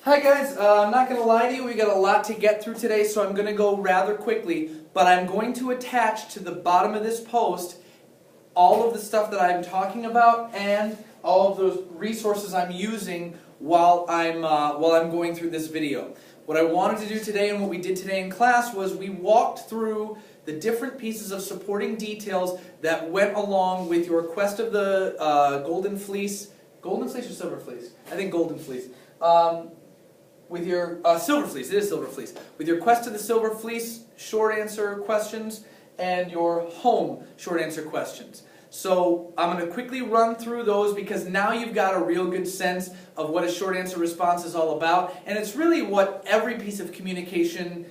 Hi guys, I'm not going to lie to you, we got a lot to get through today, so I'm going to go rather quickly, but I'm going to attach to the bottom of this post all of the stuff that I'm talking about and all of those resources I'm using while I'm going through this video. What I wanted to do today and what we did today in class was we walked through the different pieces of supporting details that went along with your quest of the Golden Fleece. Golden Fleece or Silver Fleece? I think Golden Fleece. With your Silver Fleece, it is Silver Fleece. With your quest to the Silver Fleece short answer questions and your home short answer questions. So I'm going to quickly run through those because now you've got a real good sense of what a short answer response is all about, and it's really what every piece of communication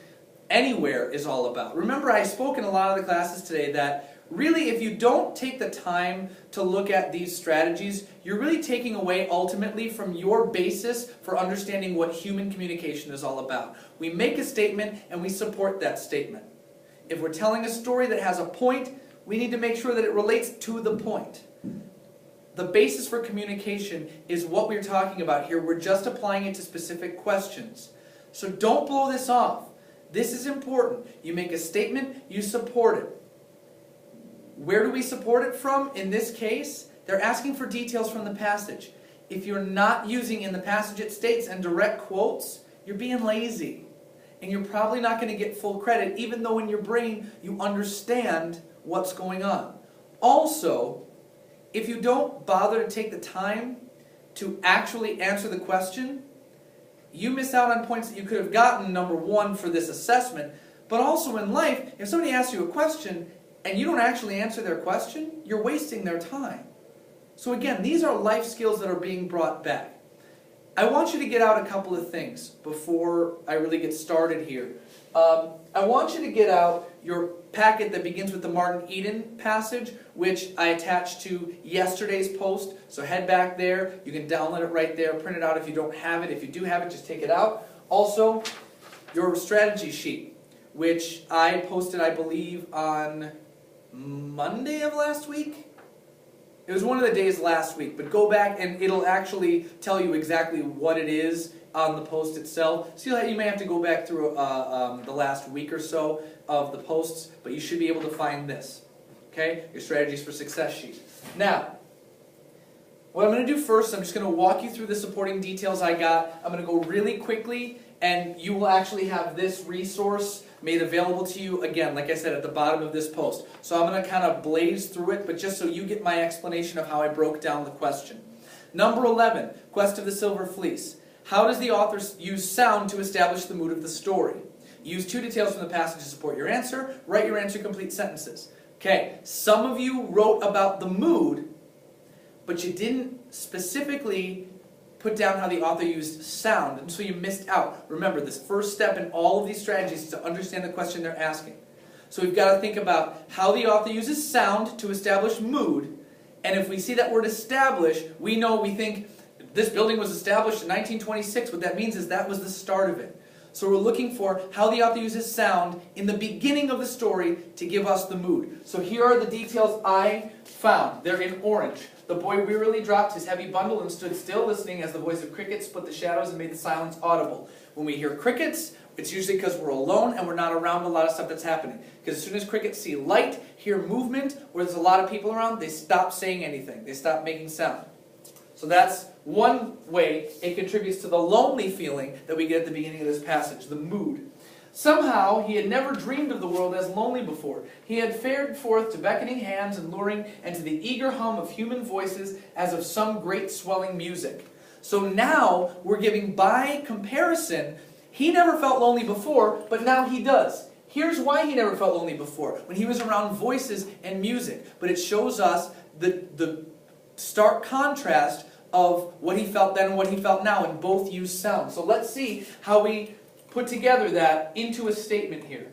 anywhere is all about. Remember, I spoke in a lot of the classes today that really, if you don't take the time to look at these strategies, you're really taking away ultimately from your basis for understanding what human communication is all about. We make a statement and we support that statement. If we're telling a story that has a point, we need to make sure that it relates to the point. The basis for communication is what we're talking about here. We're just applying it to specific questions. So don't blow this off. This is important. You make a statement, you support it. Where do we support it from? In this case, they're asking for details from the passage. If you're not using in the passage it states and direct quotes, you're being lazy. And you're probably not going to get full credit, even though in your brain you understand what's going on. Also, if you don't bother to take the time to actually answer the question, you miss out on points that you could have gotten, number one, for this assessment, but also in life, if somebody asks you a question and you don't actually answer their question, you're wasting their time. So again, these are life skills that are being brought back. I want you to get out a couple of things before I really get started here. I want you to get out your packet that begins with the Martin Eden passage, which I attached to yesterday's post. So head back there. You can download it right there. Print it out if you don't have it. If you do have it, just take it out. Also, your strategy sheet, which I posted, I believe, on Monday of last week. It was one of the days last week, but go back and it'll actually tell you exactly what it is on the post itself. So you may have to go back through the last week or so of the posts, but you should be able to find this. Okay? Your strategies for success sheet. Now, what I'm going to do first, I'm just going to walk you through the supporting details I got. I'm going to go really quickly, and you will actually have this resource made available to you, again, like I said, at the bottom of this post. So I'm going to kind of blaze through it, but just so you get my explanation of how I broke down the question. Number 11, Quest of the Silver Fleece. How does the author use sound to establish the mood of the story? Use two details from the passage to support your answer. Write your answer in complete sentences. Okay, some of you wrote about the mood, but you didn't specifically put down how the author used sound, and so you missed out. Remember, this first step in all of these strategies is to understand the question they're asking. So we've got to think about how the author uses sound to establish mood, and if we see that word establish, we think this building was established in 1926. What that means is that was the start of it. So we're looking for how the author uses sound in the beginning of the story to give us the mood. So here are the details I found. They're in orange. The boy wearily dropped his heavy bundle and stood still, listening as the voice of crickets split the shadows and made the silence audible. When we hear crickets, it's usually because we're alone and we're not around a lot of stuff that's happening. Because as soon as crickets see light, hear movement, or there's a lot of people around, they stop saying anything. They stop making sound. So that's one way it contributes to the lonely feeling that we get at the beginning of this passage, the mood. Somehow, he had never dreamed of the world as lonely before. He had fared forth to beckoning hands and luring, and to the eager hum of human voices as of some great swelling music. So now, we're giving by comparison, he never felt lonely before, but now he does. Here's why he never felt lonely before, when he was around voices and music. But it shows us the stark contrast of what he felt then and what he felt now, and both use sound. So let's see how we put together that into a statement here.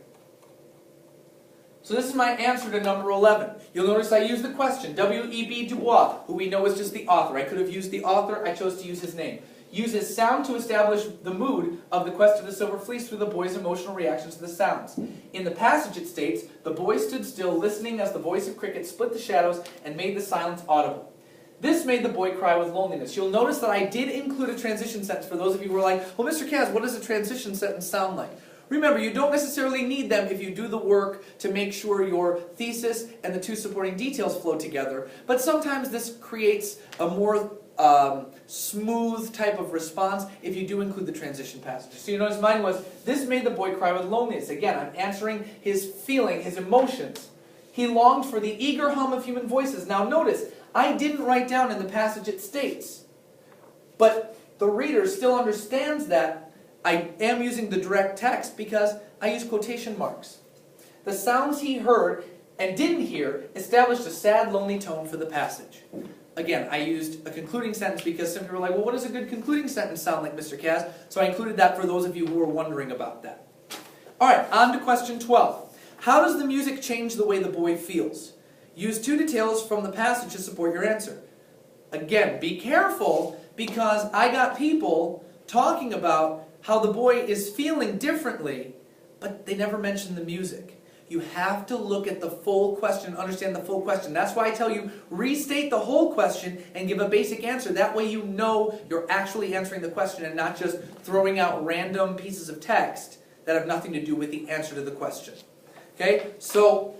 So this is my answer to number 11. You'll notice I use the question, W.E.B. Du Bois, who we know is just the author. I could have used the author, I chose to use his name. Uses sound to establish the mood of the quest of the Silver Fleece through the boy's emotional reactions to the sounds. In the passage it states, the boy stood still, listening as the voice of cricket split the shadows and made the silence audible. This made the boy cry with loneliness. You'll notice that I did include a transition sentence for those of you who are like, well, Mr. Kaz, what does a transition sentence sound like? Remember, you don't necessarily need them if you do the work to make sure your thesis and the two supporting details flow together, but sometimes this creates a more smooth type of response if you do include the transition passages. So you notice mine was, this made the boy cry with loneliness. Again, I'm answering his feeling, his emotions. He longed for the eager hum of human voices. Now notice, I didn't write down in the passage it states, but the reader still understands that I am using the direct text because I use quotation marks. The sounds he heard and didn't hear established a sad, lonely tone for the passage. Again, I used a concluding sentence because some people were like, well, what does a good concluding sentence sound like, Mr. Kaz? So I included that for those of you who are wondering about that. All right, on to question 12. How does the music change the way the boy feels? Use two details from the passage to support your answer. Again, be careful because I got people talking about how the boy is feeling differently, but they never mention the music. You have to look at the full question, understand the full question. That's why I tell you, restate the whole question and give a basic answer. That way you know you're actually answering the question and not just throwing out random pieces of text that have nothing to do with the answer to the question. Okay, so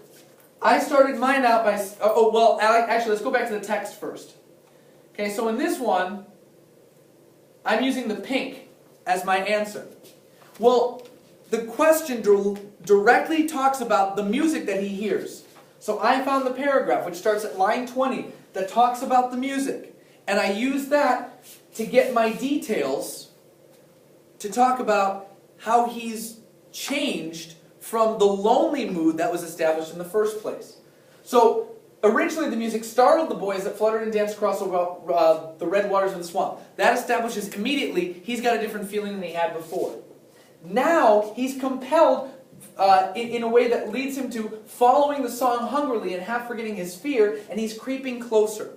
I started mine out by, actually let's go back to the text first. Okay, so in this one, I'm using the pink as my answer. Well, the question directly talks about the music that he hears. So I found the paragraph, which starts at line 20, that talks about the music. And I use that to get my details to talk about how he's changed from the lonely mood that was established in the first place. So originally the music startled the boy as it fluttered and danced across the red waters of the swamp. That establishes immediately he's got a different feeling than he had before. Now he's compelled in a way that leads him to following the song hungrily and half forgetting his fear, and he's creeping closer.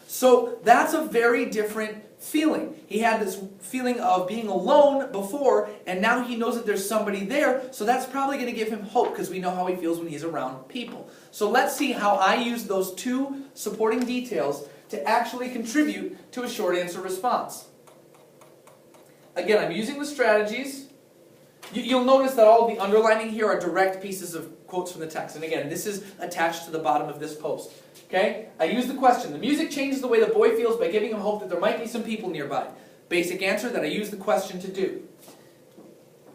So that's a very different feeling. He had this feeling of being alone before, and now he knows that there's somebody there, so that's probably going to give him hope because we know how he feels when he's around people. So let's see how I use those two supporting details to actually contribute to a short answer response. Again, I'm using the strategies. You'll notice that all of the underlining here are direct pieces of quotes from the text. And again, this is attached to the bottom of this post. Okay? I use the question. The music changes the way the boy feels by giving him hope that there might be some people nearby. Basic answer that I use the question to do.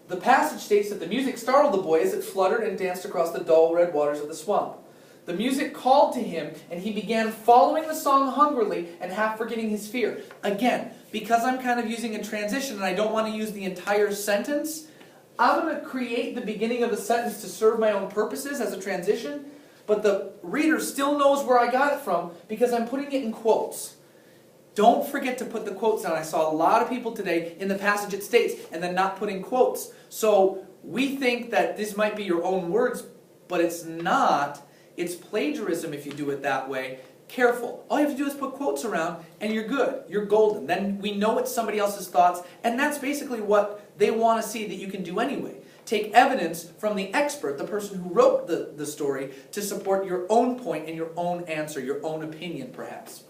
The passage states that the music startled the boy as it fluttered and danced across the dull red waters of the swamp. The music called to him, and he began following the song hungrily and half forgetting his fear. Again, because I'm kind of using a transition and I don't want to use the entire sentence, I'm going to create the beginning of the sentence to serve my own purposes as a transition, but the reader still knows where I got it from because I'm putting it in quotes. Don't forget to put the quotes down. I saw a lot of people today in the passage it states and then not putting quotes. So we think that this might be your own words, but it's not. It's plagiarism if you do it that way. Careful. All you have to do is put quotes around and you're good. You're golden. Then we know it's somebody else's thoughts, and that's basically what they want to see that you can do anyway. Take evidence from the expert, the person who wrote the story, to support your own point and your own answer, your own opinion perhaps.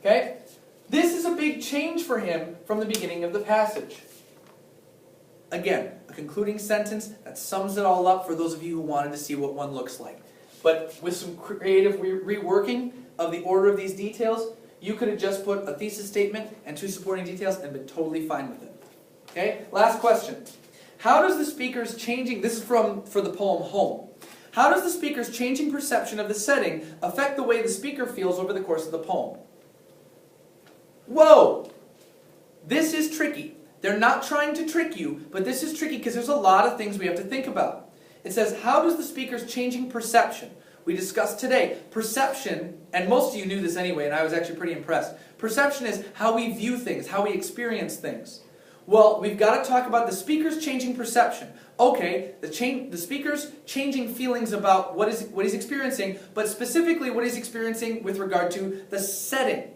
Okay? This is a big change for him from the beginning of the passage. Again, a concluding sentence that sums it all up for those of you who wanted to see what one looks like. But with some creative reworking of the order of these details, you could have just put a thesis statement and two supporting details and been totally fine with it. Okay? Last question. How does the speaker's changing, this is for the poem Home. How does the speaker's changing perception of the setting affect the way the speaker feels over the course of the poem? Whoa! This is tricky. They're not trying to trick you, but this is tricky because there's a lot of things we have to think about. It says, how does the speaker's changing perception? We discussed today, perception, and most of you knew this anyway, and I was actually pretty impressed. Perception is how we view things, how we experience things. Well, we've got to talk about the speaker's changing perception. Okay, the speaker's changing feelings about what he's experiencing, but specifically what he's experiencing with regard to the setting.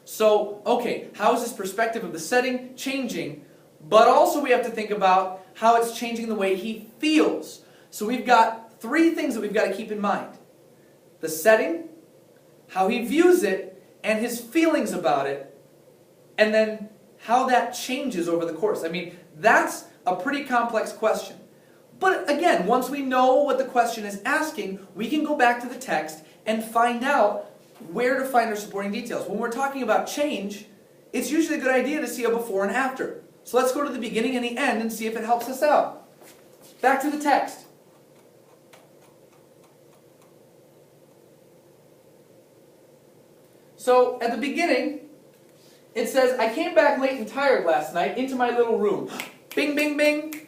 So, okay, how is his perspective of the setting changing? But also we have to think about how it's changing the way he feels. So we've got three things that we've got to keep in mind. The setting, how he views it, and his feelings about it, and then how that changes over the course. I mean, that's a pretty complex question. But again, once we know what the question is asking, we can go back to the text and find out where to find our supporting details. When we're talking about change, it's usually a good idea to see a before and after. So let's go to the beginning and the end and see if it helps us out. Back to the text. So at the beginning, it says, I came back late and tired last night into my little room. Bing, bing, bing.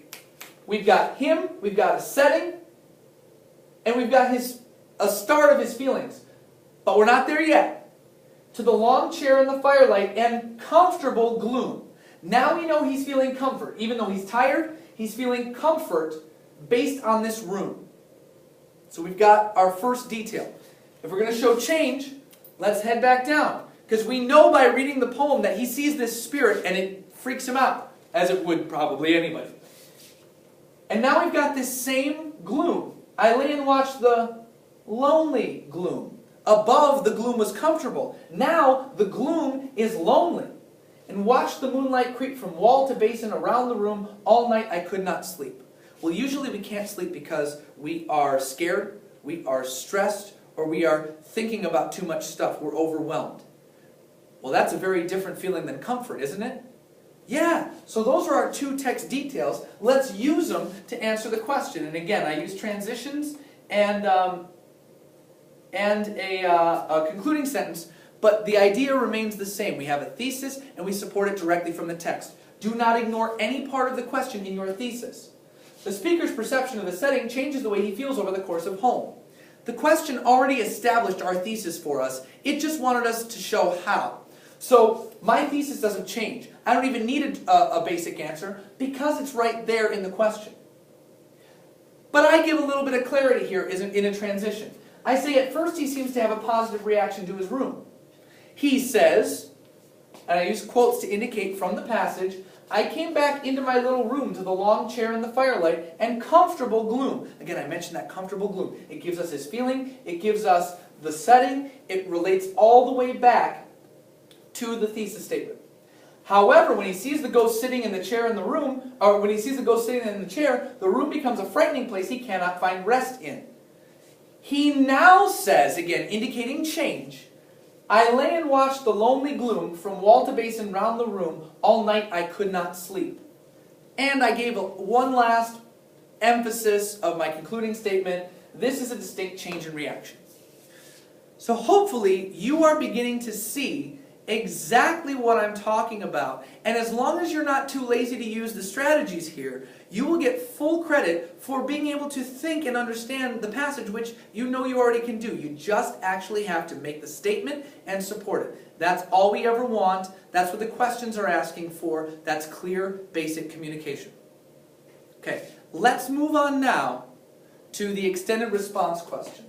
We've got him, we've got a setting, and we've got a start of his feelings. But we're not there yet. To the long chair in the firelight and comfortable gloom. Now we know he's feeling comfort. Even though he's tired, he's feeling comfort based on this room. So we've got our first detail. If we're going to show change, let's head back down. Because we know by reading the poem that he sees this spirit and it freaks him out. As it would probably anybody. And now we've got this same gloom. I lay and watched the lonely gloom. Above, the gloom was comfortable. Now, the gloom is lonely. And watched the moonlight creep from wall to basin around the room. All night I could not sleep. Well, usually we can't sleep because we are scared, we are stressed, or we are thinking about too much stuff. We're overwhelmed. Well, that's a very different feeling than comfort, isn't it? Yeah, so those are our two text details. Let's use them to answer the question. And again, I use transitions and a concluding sentence, but the idea remains the same. We have a thesis and we support it directly from the text. Do not ignore any part of the question in your thesis. The speaker's perception of the setting changes the way he feels over the course of home. The question already established our thesis for us. It just wanted us to show how. So my thesis doesn't change. I don't even need a basic answer because it's right there in the question. But I give a little bit of clarity here in a transition. I say at first he seems to have a positive reaction to his room. He says, and I use quotes to indicate from the passage, I came back into my little room to the long chair in the firelight and comfortable gloom. Again, I mentioned that comfortable gloom. It gives us his feeling, it gives us the setting, it relates all the way back to the thesis statement. However, when he sees the ghost sitting in the chair in the room, or when he sees the ghost sitting in the chair, the room becomes a frightening place he cannot find rest in. He now says, again indicating change, I lay and watched the lonely gloom from wall to basin round the room. All night I could not sleep. And I gave one last emphasis of my concluding statement. This is a distinct change in reaction. So hopefully you are beginning to see exactly what I'm talking about. And as long as you're not too lazy to use the strategies here, you will get full credit for being able to think and understand the passage, which you know you already can do. You just actually have to make the statement and support it. That's all we ever want. That's what the questions are asking for. That's clear, basic communication. Okay, let's move on now to the extended response question.